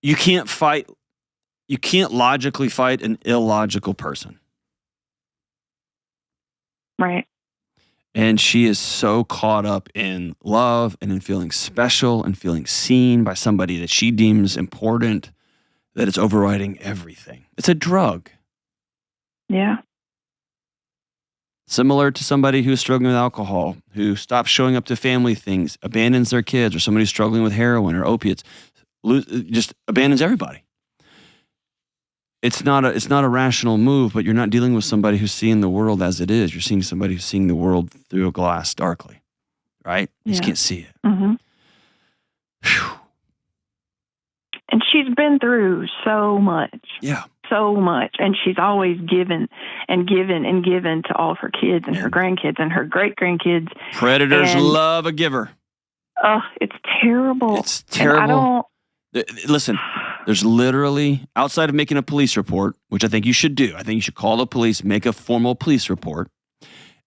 you can't logically fight an illogical person. Right. And she is so caught up in love and in feeling special and feeling seen by somebody that she deems important that it's overriding everything. It's a drug. Yeah. Similar to somebody who's struggling with alcohol, who stops showing up to family things, abandons their kids, or somebody who's struggling with heroin or opiates, just abandons everybody. It's not a rational move, but you're not dealing with somebody who's seeing the world as it is. You're seeing somebody who's seeing the world through a glass darkly, right? You just can't see it. Mm-hmm. And she's been through so much. Yeah. So much. And she's always given and given and given to all of her kids and her grandkids and her great-grandkids. Predators love a giver. It's terrible. It's terrible. Listen, There's literally, outside of making a police report, which I think you should do, I think you should call the police, make a formal police report,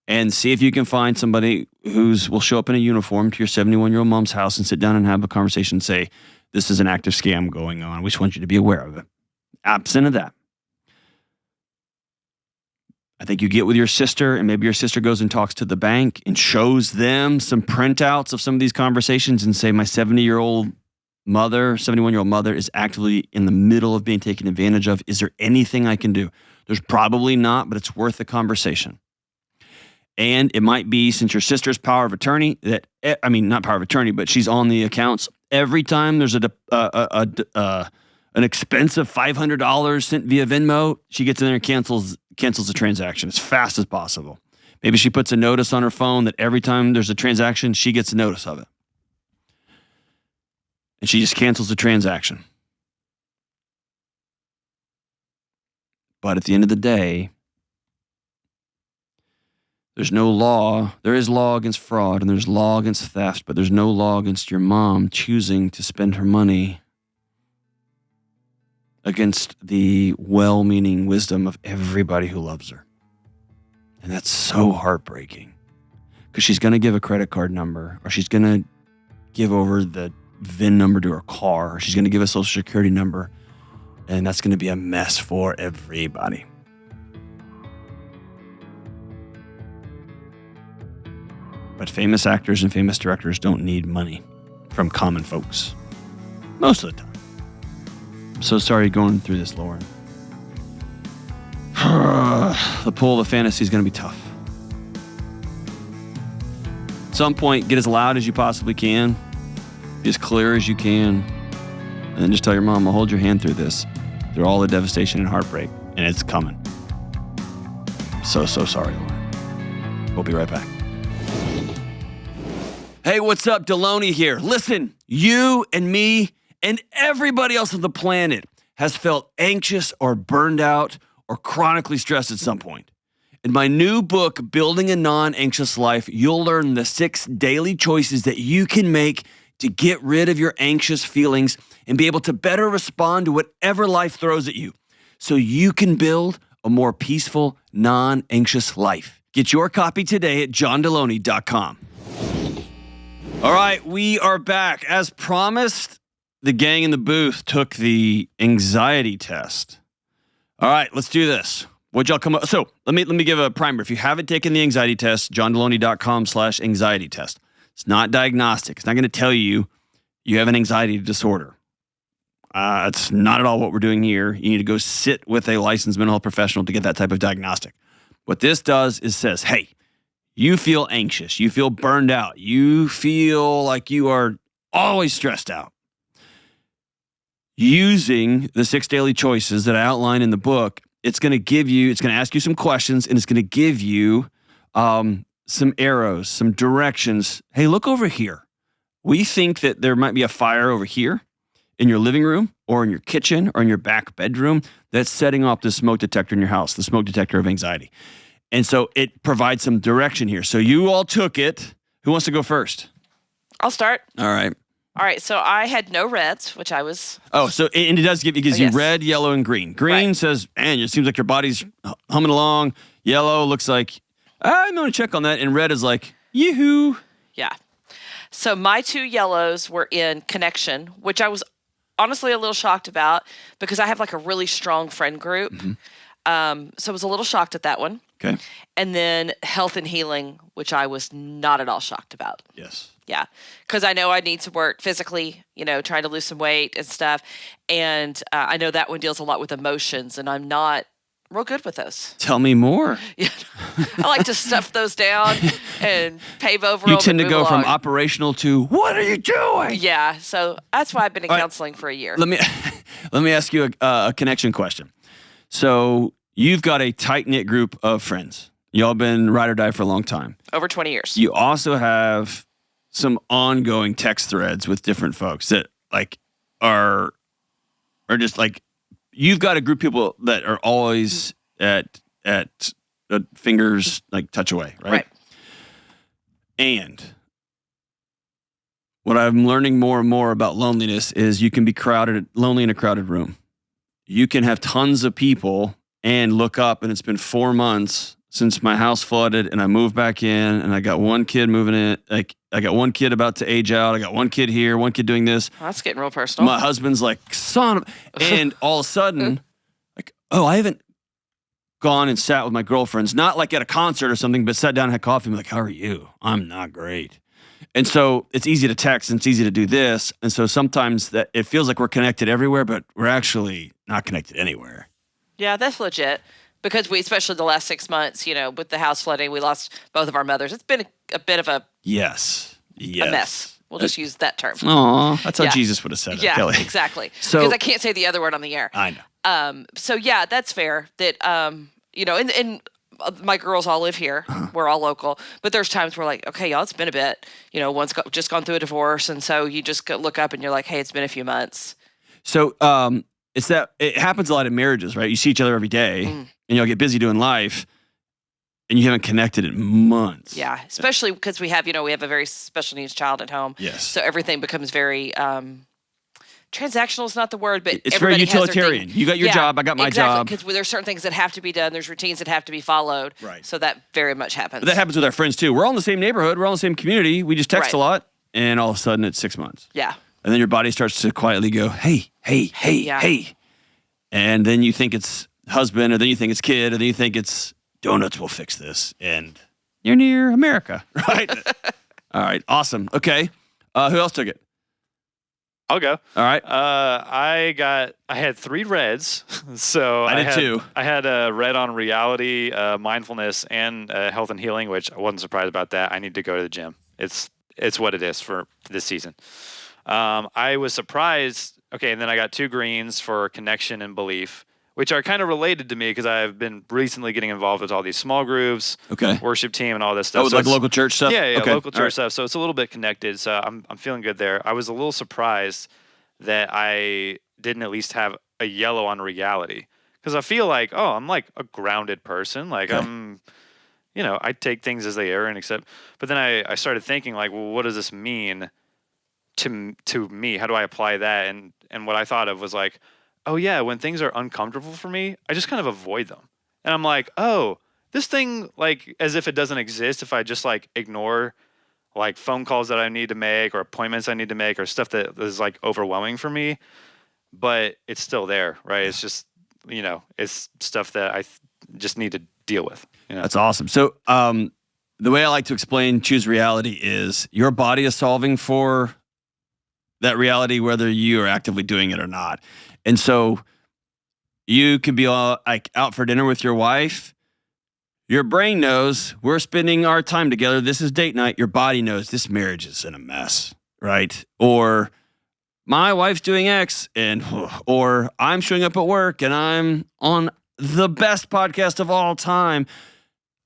and see if you can find somebody will show up in a uniform to your 71-year-old mom's house and sit down and have a conversation and say, this is an active scam going on. We just want you to be aware of it. Absent of that, I think you get with your sister, and maybe your sister goes and talks to the bank and shows them some printouts of some of these conversations and say, my 71-year-old mother is actively in the middle of being taken advantage of. Is there anything I can do? There's probably not, but it's worth the conversation. And it might be, since your sister's power of attorney, not power of attorney, but she's on the accounts. Every time there's an expensive $500 sent via Venmo, she gets in there and cancels the transaction as fast as possible. Maybe she puts a notice on her phone that every time there's a transaction, she gets a notice of it. And she just cancels the transaction. But at the end of the day, there's no law. There is law against fraud and there's law against theft, but there's no law against your mom choosing to spend her money against the well-meaning wisdom of everybody who loves her. And that's so heartbreaking, because she's going to give a credit card number, or she's going to give over the VIN number to her car, or she's going to give a social security number, and that's going to be a mess for everybody. But famous actors and famous directors don't need money from common folks most of the time. I'm so sorry you're going through this, Lauren. The pull of fantasy is going to be tough. At some point, get as loud as you possibly can, be as clear as you can, and then just tell your mom, I'll hold your hand through this, through all the devastation and heartbreak, and it's coming. So sorry, Lauren. We'll be right back. Hey, what's up? Delony here. Listen, you and me and everybody else on the planet has felt anxious or burned out or chronically stressed at some point. In my new book, Building a Non-Anxious Life, you'll learn the 6 daily choices that you can make to get rid of your anxious feelings and be able to better respond to whatever life throws at you, so you can build a more peaceful, non-anxious life. Get your copy today at johndelony.com. All right, we are back. As promised, the gang in the booth took the anxiety test. All right, let's do this. What'd y'all come up? So let me give a primer. If you haven't taken the anxiety test, johndelony.com/anxiety test. It's not diagnostic. It's not going to tell you have an anxiety disorder. It's not at all what we're doing here. You need to go sit with a licensed mental health professional to get that type of diagnostic. What this does is says, hey, you feel anxious. You feel burned out. You feel like you are always stressed out. Using the 6 daily choices that I outline in the book, it's going to ask you some questions, and it's going to give you some arrows, some directions. Hey, look over here. We think that there might be a fire over here in your living room or in your kitchen or in your back bedroom that's setting off the smoke detector in your house, the smoke detector of anxiety. And so it provides some direction here. So you all took it. Who wants to go first? I'll start. All right. So I had no reds, which I was. Oh, so and it does give you Yes. red, yellow, and green. Green says, man, it seems like your body's humming along. Yellow looks like, I'm going to check on that. And red is like, yoo-hoo. Yeah. So my 2 yellows were in connection, which I was honestly a little shocked about because I have like a really strong friend group. Mm-hmm. So I was a little shocked at that one. Okay. And then health and healing, which I was not at all shocked about. Yes. Yeah. Because I know I need to work physically, trying to lose some weight and stuff. And I know that one deals a lot with emotions, and I'm not real good with those. Tell me more. Yeah. I like to stuff those down and pave over them. You tend to and go move from along. operational to, what are you doing? Yeah. So that's why I've been in counseling for a year. Let me ask you a connection question. So you've got a tight-knit group of friends. Y'all been ride or die for a long time. Over 20 years. You also have some ongoing text threads with different folks that are just like, you've got a group of people that are always at fingers touch away, right? Right. And what I'm learning more and more about loneliness is you can be lonely in a crowded room. You can have tons of people and look up, and it's been 4 months since my house flooded and I moved back in, and I got one kid moving in. Like, I got one kid about to age out. I got one kid here, one kid doing this. Well, that's getting real personal. My husband's like, son of, and all of a sudden, like, oh, I haven't gone and sat with my girlfriends, not like at a concert or something, but sat down and had coffee and be like, how are you? I'm not great. And so it's easy to text and it's easy to do this. And so sometimes that it feels like we're connected everywhere, but we're actually not connected anywhere. Yeah, that's legit. Because we, especially the last 6 months, with the house flooding, we lost both of our mothers. It's been a bit of a mess. We'll just use that term. Aw, that's how Jesus would have said it, Kelly. Yeah, exactly. So, because I can't say the other word on the air. I know. So yeah, that's fair. That and my girls all live here. We're all local, but there's times where like, okay, y'all, it's been a bit. One's just gone through a divorce, and so you just look up and you're like, hey, it's been a few months. So it happens a lot in marriages, right? You see each other every day, and you'll get busy doing life, and you haven't connected in months. Yeah, especially because we have a very special needs child at home. Yes. So everything becomes very transactional is not the word, but it's very utilitarian. You got your job, I got my job. Because there's certain things that have to be done. There's routines that have to be followed. Right. So that very much happens. But that happens with our friends too. We're all in the same neighborhood. We're all in the same community. We just text a lot, and all of a sudden it's 6 months. Yeah. And then your body starts to quietly go, hey. And then you think it's husband, or then you think it's kid, or then you think it's donuts will fix this. And you're near America, right? All right. Awesome. Okay. Who else took it? I'll go. All right. I had 3 reds. So I did too. I had a red on reality, mindfulness, and health and healing, which I wasn't surprised about that. I need to go to the gym. It's what it is for this season. I was surprised. Okay, and then I got 2 greens for connection and belief, which are kind of related to me because I've been recently getting involved with all these small groups, worship team, and all this stuff. Oh, so like local church stuff? Yeah, local church stuff. So it's a little bit connected. So I'm feeling good there. I was a little surprised that I didn't at least have a yellow on reality, because I feel like, I'm like a grounded person. Like I'm, I take things as they are and accept. But then I started thinking like, well, what does this mean to me? How do I apply that? And what I thought of was like, oh yeah, when things are uncomfortable for me, I just kind of avoid them. And I'm like, oh, this thing, like, as if it doesn't exist if I just like ignore like phone calls that I need to make, or appointments I need to make, or stuff that is like overwhelming for me, but it's still there, right? It's just, it's stuff that I just need to deal with. That's awesome. So the way I like to explain choose reality is your body is solving for that reality, whether you are actively doing it or not. And so you can be all like out for dinner with your wife. Your brain knows we're spending our time together. This is date night. Your body knows this marriage is in a mess, right? Or my wife's doing X, or I'm showing up at work and I'm on the best podcast of all time.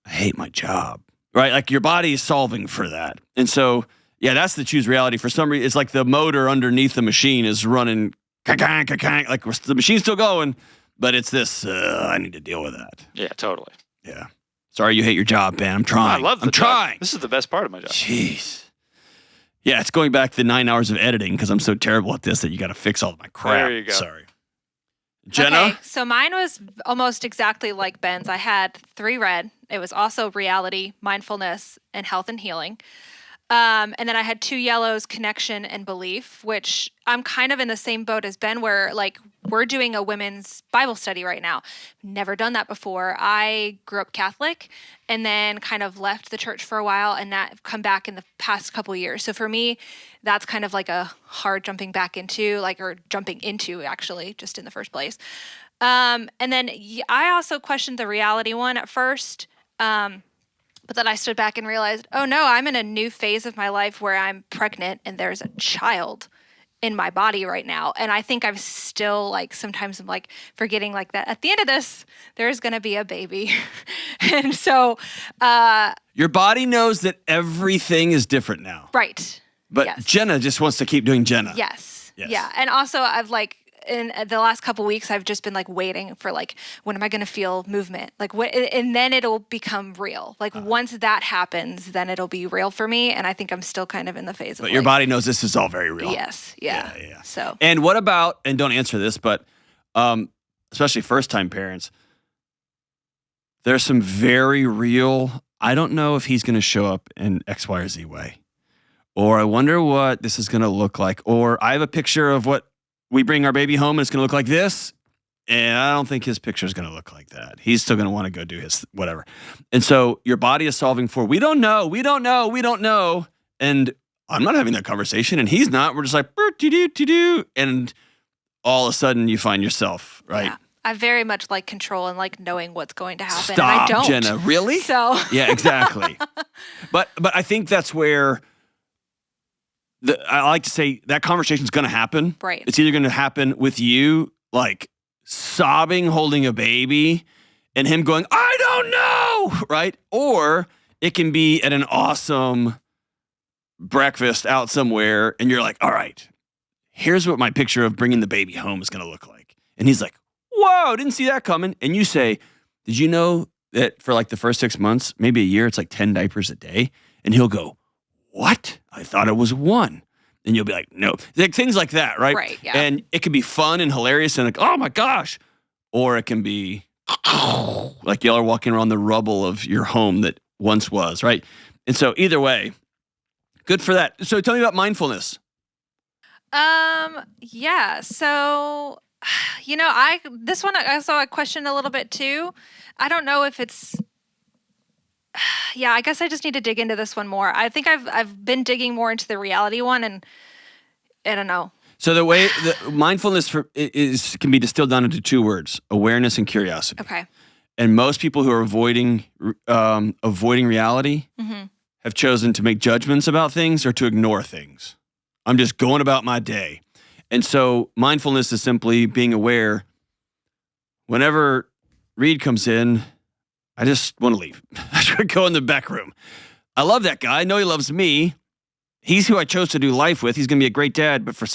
I hate my job, right? Like your body is solving for that. And so, yeah, that's the choose reality. For some reason, it's like the motor underneath the machine is running, like the machine's still going, but it's this, I need to deal with that. Yeah, totally. Yeah. Sorry you hate your job, Ben. I'm trying. I love the I'm trying. This is the best part of my job. Jeez. Yeah, it's going back to 9 hours of editing because I'm so terrible at this that you got to fix all of my crap. There you go. Sorry. Jenna? Okay, so mine was almost exactly like Ben's. I had 3 red. It was also reality, mindfulness, and health and healing. And then I had 2 yellows, connection and belief, which I'm kind of in the same boat as Ben, where like we're doing a women's Bible study right now. Never done that before. I grew up Catholic and then kind of left the church for a while and that come back in the past couple years. So for me, that's kind of like a hard jumping back into, or jumping into actually, just in the first place. And then I also questioned the reality one at first. But then I stood back and realized, oh no, I'm in a new phase of my life where I'm pregnant and there's a child in my body right now. And I think I'm still sometimes I'm forgetting that at the end of this, there's going to be a baby. And so, your body knows that everything is different now. Right. But yes. Jenna just wants to keep doing Jenna. Yes. Yeah. And also I've in the last couple weeks, I've just been like waiting for like, when am I going to feel movement? Like what, and then it'll become real. Like once that happens, then it'll be real for me. And I think I'm still kind of in the phase of But your body knows this is all very real. Yes. Yeah. So. And what about, and don't answer this, but especially first-time parents, there's some very real, I don't know if he's going to show up in X, Y, or Z way. Or I wonder what this is going to look like. Or I have a picture of what we bring our baby home and it's going to look like this. And I don't think his picture is going to look like that. He's still going to want to go do his whatever. And so your body is solving for, we don't know. And I'm not having that conversation and he's not. We're just like, and all of a sudden you find yourself, right? Yeah. I very much like control and like knowing what's going to happen. Stop, and I don't. Jenna. Really? So. Yeah, exactly. But I think that's where I like to say that conversation is going to happen. Right. It's either going to happen with you, like sobbing, holding a baby, and him going, I don't know, right? Or it can be at an awesome breakfast out somewhere, and you're like, all right, here's what my picture of bringing the baby home is going to look like. And he's like, whoa, didn't see that coming. And you say, did you know that for like the first 6 months, maybe a year, it's like 10 diapers a day? And he'll go, what? I thought it was 1. And you'll be like, no. Like, things like that, right? Right, yeah. And it can be fun and hilarious and like, oh my gosh. Or it can be like y'all are walking around the rubble of your home that once was, right? And so either way, good for that. So tell me about mindfulness. Yeah. So, you know, this one I questioned a little bit too. I don't know if it's, yeah, I guess I just need to dig into this one more. I think I've been digging more into the reality one, and I don't know. So the way the mindfulness can be distilled down into 2 words: awareness and curiosity. Okay. And most people who are avoiding reality have chosen to make judgments about things or to ignore things. I'm just going about my day. And so mindfulness is simply being aware. Whenever Reed comes in, I just want to leave. I should go in the back room. I love that guy. I know he loves me. He's who I chose to do life with. He's going to be a great dad. But for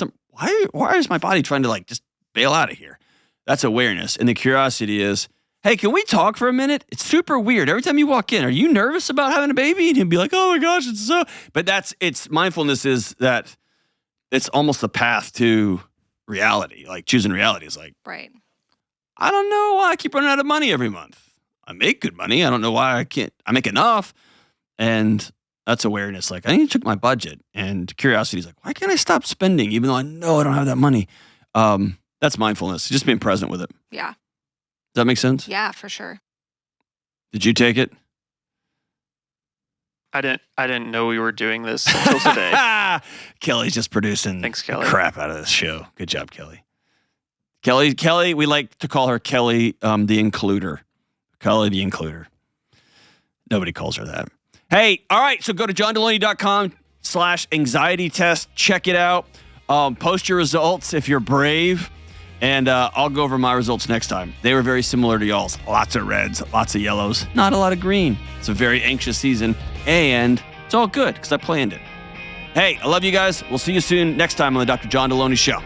why is my body trying to like just bail out of here? That's awareness. And the curiosity is, hey, can we talk for a minute? It's super weird. Every time you walk in, are you nervous about having a baby? And he'd be like, oh my gosh, it's so. But it's mindfulness is that it's almost the path to reality. Like choosing reality is like, right. I don't know why I keep running out of money every month. I make good money. I don't know why I make enough. And that's awareness. Like, I need to check my budget. And curiosity is like, why can't I stop spending even though I know I don't have that money? That's mindfulness. Just being present with it. Yeah. Does that make sense? Yeah, for sure. Did you take it? I didn't know we were doing this until today. Kelly's just producing Thanks, Kelly. crap out of this show. Good job, Kelly. Kelly, we like to call her Kelly the Includer. Kelly the Includer. Nobody calls her that. Hey, all right, so go to johndelony.com/anxiety test. Check it out. Post your results if you're brave, and I'll go over my results next time. They were very similar to y'all's. Lots of reds, lots of yellows, not a lot of green. It's a very anxious season, and it's all good because I planned it. Hey, I love you guys. We'll see you soon next time on the Dr. John Delony Show.